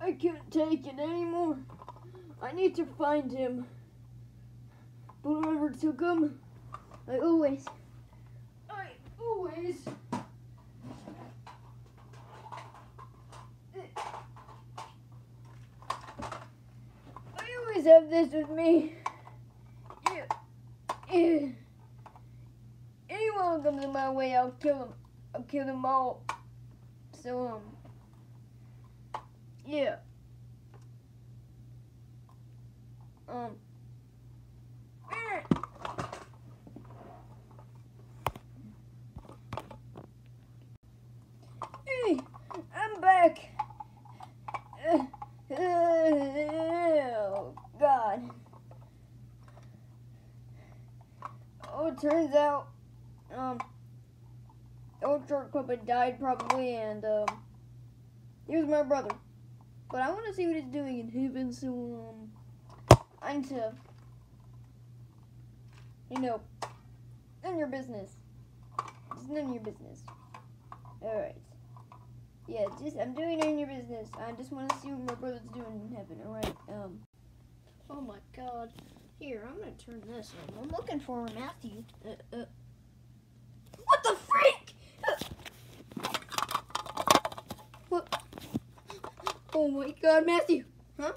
I can't take it anymore. I need to find him. But whoever took him, I always have this with me. Yeah. Anyone who comes in my way, I'll kill him. I'll kill them all. So, yeah. Hey, I'm back. Oh, God. Oh, it turns out, old short puppet died probably, and, he was my brother. But I want to see what he's doing in heaven, so, I'm to, none of your business. It's none of your business. Alright. Yeah, I'm doing none of your business. I just want to see what my brother's doing in heaven, alright? Oh my God. Here, I'm gonna turn this on. I'm looking for Matthew. What the freak? What? Oh my God, Matthew. Huh?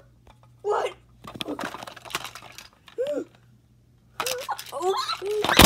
What? Oh.